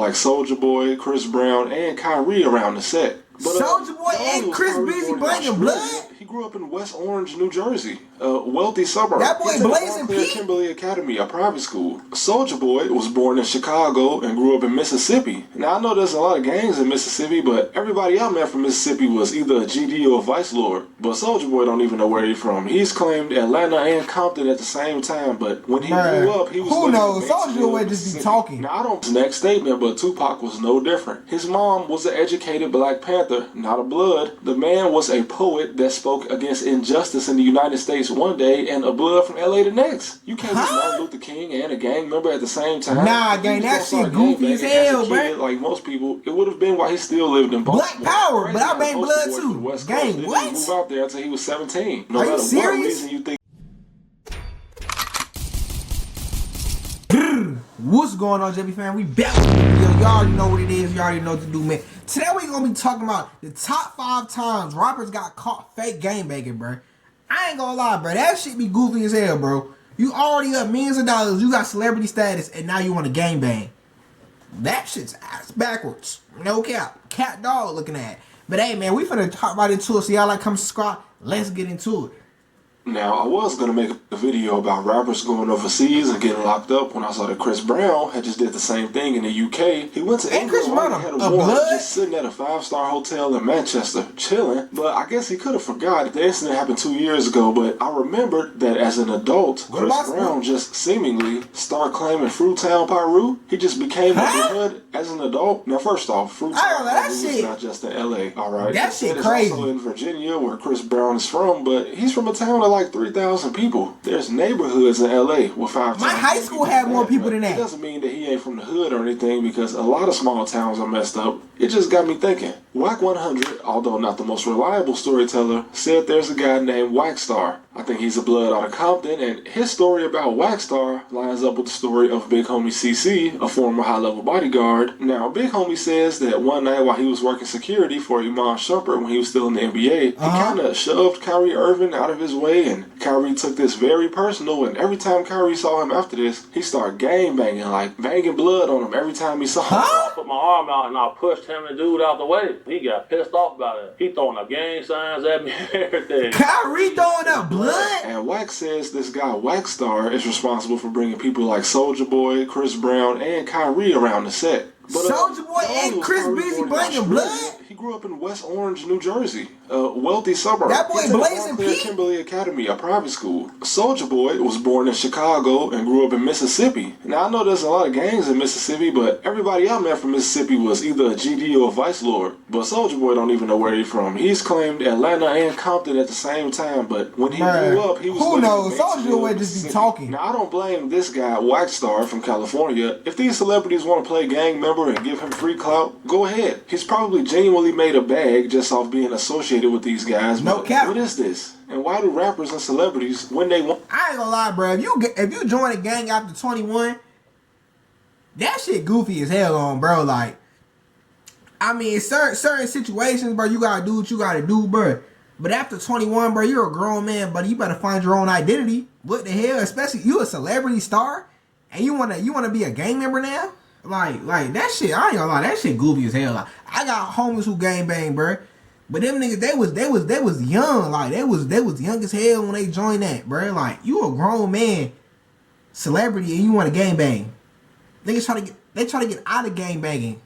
like Soulja Boy, Chris Brown, and Kyrie around the set. But, Soulja Boy and Chris busy bringing blood? He grew up in West Orange, New Jersey, a wealthy suburb. That boy blazing Pete. Kimberly Academy, a private school. Soulja Boy was born in Chicago and grew up in Mississippi. Now, I know there's a lot of gangs in Mississippi, but everybody I met from Mississippi was either a GD or a vice lord. But Soulja Boy don't even know where he's from. He's claimed Atlanta and Compton at the same time, but when he grew up, he was who knows? Soulja Boy just be talking. Now, I don't next statement, but Tupac was no different. His mom was an educated Black Panther, not a Blood. The man was a poet that spoke against injustice in the United States one day and a Blood from LA the next. You can't be Martin Luther King and a gang member at the same time. Nah, gang, that shit goofy as hell, bro. Like most people, it would have been while he still lived in Baltimore. Black power, but I bang Blood too. Gang, what? He didn't move out there until he was 17. No Are you matter serious? what reason you think. What's going on, JB fam? We back with the video. You already know what it is. You already know what to do, man. Today we gonna be talking about the top 5 times rappers got caught fake gangbanging, bro. I ain't gonna lie, bro. That shit be goofy as hell, bro. You already got millions of dollars. You got celebrity status, and now you want to gangbang. That shit's ass backwards. No cap. Cat dog looking at. But hey, man, we finna talk right into it. So y'all like, come subscribe. Let's get into it. Now, I was going to make a video about rappers going overseas and getting locked up when I saw that Chris Brown had just did the same thing in the UK. He went to England and had a warrant just sitting at a 5-star hotel in Manchester, chilling. But I guess he could have forgot that the incident happened 2 years ago. But I remembered that as an adult, Chris Brown just seemingly started claiming Fruitown, Peru. He just became a hood as an adult. Now, first off, Fruitown is not just in LA, all right? That shit crazy. It's also in Virginia, where Chris Brown is from, but he's from a town of like 3,000 people. There's neighborhoods in LA with 5,000. My high school had more people than that. It doesn't mean that he ain't from the hood or anything, because a lot of small towns are messed up. It just got me thinking. Wack 100, although not the most reliable storyteller, said there's a guy named Waxstar. I think he's a Blood out of Compton, and his story about Waxstar lines up with the story of Big Homie CC, a former high-level bodyguard. Now, Big Homie says that one night while he was working security for Iman Shumpert when he was still in the NBA, he kind of shoved Kyrie Irving out of his way, and Kyrie took this very personal, and every time Kyrie saw him after this, he started gang banging, like banging blood on him every time he saw him. I put my arm out and I pushed him and dude out the way. He got pissed off about it. He throwing up gang signs at me and everything. Kyrie throwing up blood? And Wax says this guy Waxstar is responsible for bringing people like Soulja Boy, Chris Brown, and Kyrie around the set. But, Soulja Boy and Chris busy bringing blood? He grew up in West Orange, New Jersey, a wealthy suburb. That boy blazing Pete. Kimberly Academy, a private school. Soulja Boy was born in Chicago and grew up in Mississippi. Now, I know there's a lot of gangs in Mississippi, but everybody I met from Mississippi was either a GD or a vice lord. But Soulja Boy don't even know where he's from. He's claimed Atlanta and Compton at the same time, but when he grew up, he was who knows? Soulja Boy just be talking. Now, I don't blame this guy, Waxstar from California. If these celebrities want to play gang member and give him free clout, go ahead. He's probably genuinely made a bag just off being associated with these guys. No cap. What is this? And why do rappers and celebrities, when they want... I ain't gonna lie, bro. If you join a gang after 21, that shit goofy as hell on, bro. Like, I mean, certain situations, bro, you gotta do what you gotta do, bro. But after 21, bro, you're a grown man, buddy. You better find your own identity. What the hell? Especially you a celebrity star, and you wanna be a gang member now? Like that shit, I ain't gonna lie, that shit goofy as hell. Like, I got homies who gangbang, bro. But them niggas, they was young. Like, they was young as hell when they joined that, bro. Like, you a grown man, celebrity, and you want to gangbang. Niggas try to get out of gangbanging.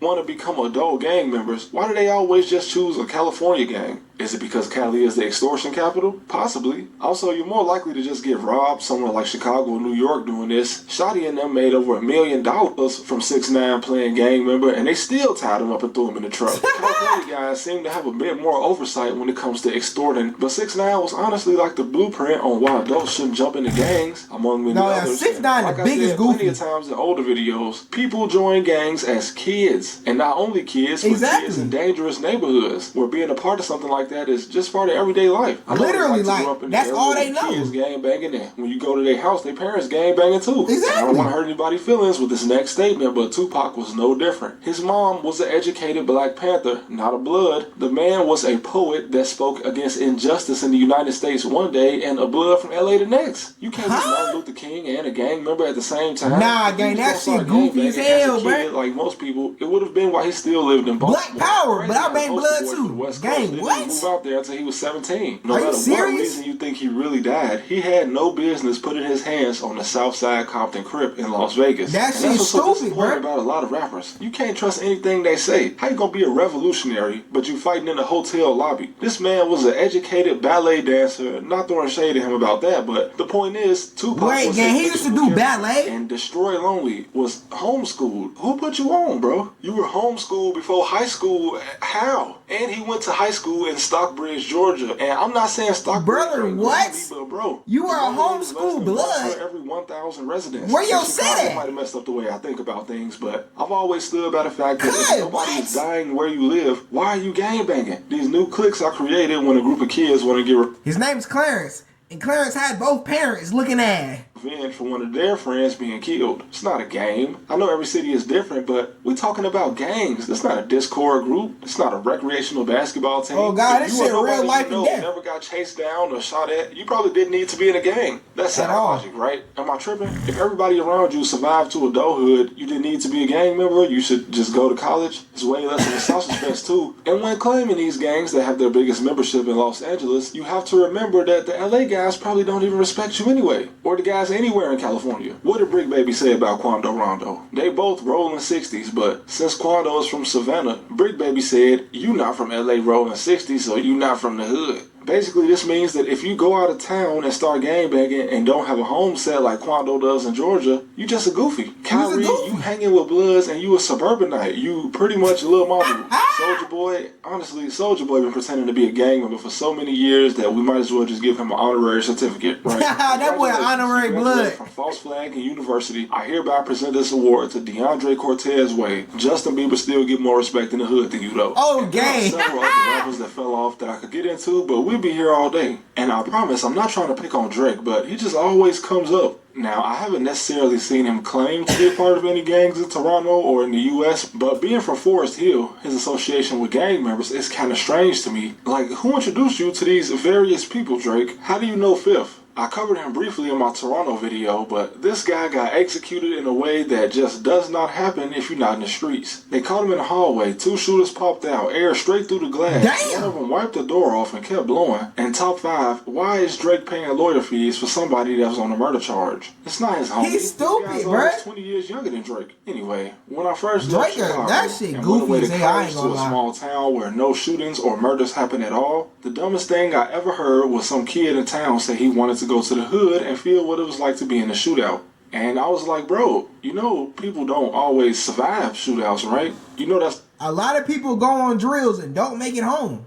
Want to become adult gang members, why do they always just choose a California gang? Is it because Cali is the extortion capital? Possibly. Also, you're more likely to just get robbed somewhere like Chicago or New York doing this. Shotty and them made over $1 million from 6ix9ine playing gang member, and they still tied him up and threw him in the truck. California guys seem to have a bit more oversight when it comes to extorting, but 6ix9ine was honestly like the blueprint on why adults shouldn't jump into gangs, among many others. 6ix9ine the biggest goofy. Plenty of times in older videos, people join gangs as kids, and not only kids, but kids in dangerous neighborhoods, where being a part of something like that is just part of everyday life. Literally, like that's all they know. Kids gang banging, and when you go to their house, their parents gang banging too. Exactly. I don't want to hurt anybody's feelings with this next statement, but Tupac was no different. His mom was an educated Black Panther, not a Blood. The man was a poet that spoke against injustice in the United States one day and a Blood from LA the next. You can't be Martin Luther King and a gang member at the same time. Nah, gang, that shit goofy as hell, bro. like most people, it would have been while he still lived in Baltimore. Black power, Crazy but I how made most blood boys too. from the West Gang, Coast didn't what? move out there until he was 17. No Are you matter what serious? reason you think he really died, he had no business putting his hands on the Southside Compton Crip in Las Vegas. That And shit's that's what's so stupid, disappointing bro. about a lot of rappers. You can't trust anything they say. How you gonna be a revolutionary, but you fighting in a hotel lobby? This man was an educated ballet dancer. Not throwing shade at him about that, but the point is, Tupac Wait, was gang, his he used to fictional do character, ballet? and Destroy Lonely was homeschooled. Who put you on, bro? You were homeschooled before high school. How? And he went to high school in Stockbridge, Georgia. And I'm not saying Stockbridge, Brother, ain't what? Grammy, but bro, You are a Buffalo is less homeschool than blood. one per every 1,000 residents. Where your And Chicago city? might have messed up the way I think about things, but I've always stood by the fact that Good, if nobody what? is dying where you live, why are you gangbanging? These new cliques I created when a group of kids want to get His name's Clarence, and Clarence had both parents looking at. revenge for one of their friends being killed. It's not a game. I know every city is different, but we're talking about gangs. It's not a Discord group. It's not a recreational basketball team. Oh, God, If this you or shit real nobody life you and know death. never got chased down or shot at, you probably didn't need to be in a gang. That's At sound all. logic, right? Am I tripping? If everybody around you survived to adulthood, you didn't need to be a gang member. You should just go to college. It's way less of a sausage fest too. And when claiming these gangs that have their biggest membership in Los Angeles, you have to remember that the LA guys probably don't even respect you anyway, or the guys anywhere in California. What did Brick Baby say about Quando Rondo? They both rolling 60s, but since Quando is from Savannah, Brick Baby said, "You not from LA rolling 60s, so you not from the hood." Basically, this means that if you go out of town and start gangbanging and don't have a home set like Quando does in Georgia, you just a goofy. Kyrie, you hanging with Bloods and you a suburbanite. You pretty much a little mama. Soulja Boy, honestly, Soulja Boy been pretending to be a gang member for so many years that we might as well just give him an honorary certificate, right? That boy an honorary blood. From False Flag and University, I hereby present this award to DeAndre Cortez Way. Justin Bieber still get more respect in the hood than you though. Oh, And there are gang. several other rappers that fell off that I could get into, but we'll be here all day. And I promise, I'm not trying to pick on Drake, but he just always comes up. Now, I haven't necessarily seen him claim to be a part of any gangs in Toronto or in the U.S., but being from Forest Hill, his association with gang members is kind of strange to me. Like, who introduced you to these various people, Drake? How do you know Fifth? I covered him briefly in my Toronto video, but this guy got executed in a way that just does not happen if you're not in the streets. They caught him in the hallway, 2 shooters popped out, air straight through the glass. Damn! One of them wiped the door off and kept blowing. And top 5, why is Drake paying lawyer fees for somebody that was on a murder charge? It's not his homie. He's stupid, This guy's bruh. almost 20 years younger than Drake. Anyway, when I first left Drake, Chicago that shit and went away goofy to as hell, I college ain't to gonna a lie. small town where no shootings or murders happen at all, the dumbest thing I ever heard was some kid in town say he wanted to go to the hood and feel what it was like to be in a shootout. And I was like, bro, you know people don't always survive shootouts, right? You know that's... A lot of people go on drills and don't make it home.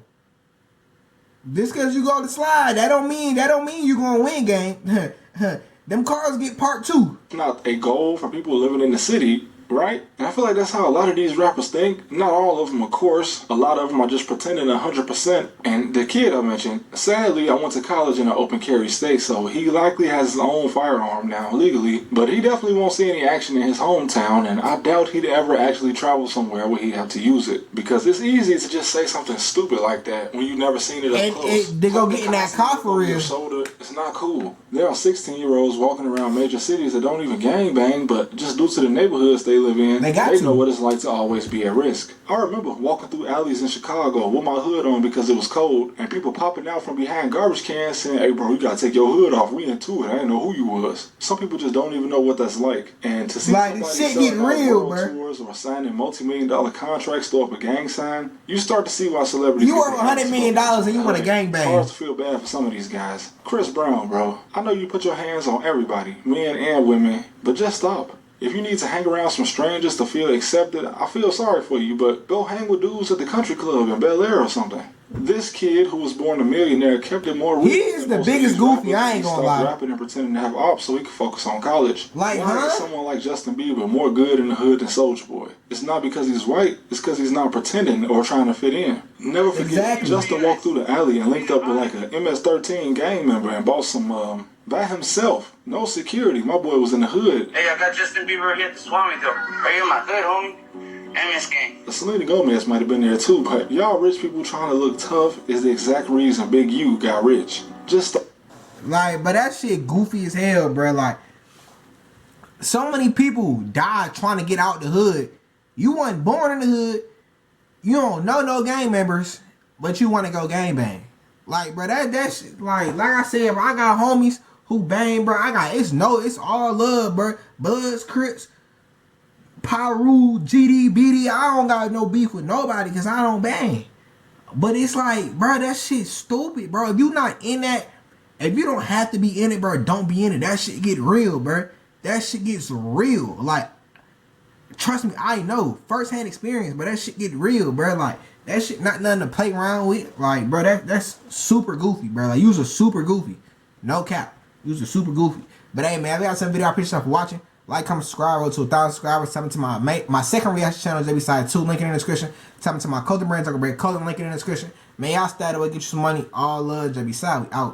Just because you go to slide, that don't mean you gonna win, gang. Them cars get parked too. not a goal for people living in the city, right? And I feel like that's how a lot of these rappers think. Not all of them, of course. A lot of them are just pretending 100%. And the kid I mentioned, sadly, I went to college in an open carry state, so he likely has his own firearm now, legally. But he definitely won't see any action in his hometown, and I doubt he'd ever actually travel somewhere where he'd have to use it. Because it's easy to just say something stupid like that when you've never seen it up close. They go get in that car for real. Shoulder, it's not cool. There are 16-year-olds walking around major cities that don't even gangbang, but just due to the neighborhoods they live in, they know what it's like to always be at risk. I remember walking through alleys in Chicago with my hood on because it was cold, and people popping out from behind garbage cans saying, "Hey bro, you gotta take your hood off, we into it." I didn't know who you was. Some people just don't even know what that's like. And to see like, somebody shit selling get out real, world bro. tours or signing multi-million-dollar contracts, throw up a gang sign, you start to see why celebrities... You earn $100 million and you want a gangbang. It's hard to feel bad for some of these guys. Chris Brown, bro, I know you put your hands on everybody, men and women, but just stop. If you need to hang around some strangers to feel accepted, I feel sorry for you, but go hang with dudes at the country club in Bel Air or something. This kid who was born a millionaire kept it more real. He is the biggest goofy, I ain't gonna lie. He stopped rapping and pretending to have ops so he could focus on college. Like, Why is someone like Justin Bieber more good in the hood than Soulja Boy? It's not because he's white, it's because he's not pretending or trying to fit in. Never forget, Exactly. Justin walked through the alley and linked up with like a MS-13 gang member and bought some, by himself. No security. My boy was in the hood. Hey, I got Justin Bieber here to swap me though. Are you in my hood, homie? MS gang. Selena Gomez might have been there too, but y'all rich people trying to look tough is the exact reason Big U got rich. Just like, but that shit goofy as hell, bro. Like, so many people died trying to get out the hood You wasn't born in the hood. You don't know no gang members, but you want to go gang bang. Like, bro, that shit, like I said, bro, I got homies who bang, bro. It's all love, bro. Bloods, Crips, Pyru, GD, BD. I don't got no beef with nobody because I don't bang. But it's like, bro, that shit stupid, bro. If you not in that, if you don't have to be in it, bro, don't be in it. That shit get real, bro. That shit gets real. Like, trust me, I know first-hand experience, but that shit get real, bro. Like, that shit not nothing to play around with. Like, bro, that's super goofy, bro. Like, you's a super goofy. No cap. You's a super goofy. But hey, man, if you got some video, I appreciate you for watching. Like, comment, subscribe, roll to 1,000 subscribers. Tell me to my second reaction channel, JBsiah 2, link in the description. Tell me to my clothing brand, JungleBredClothing, link in the description. Man, y'all stay away, get you some money. All love, JBsiah, we out.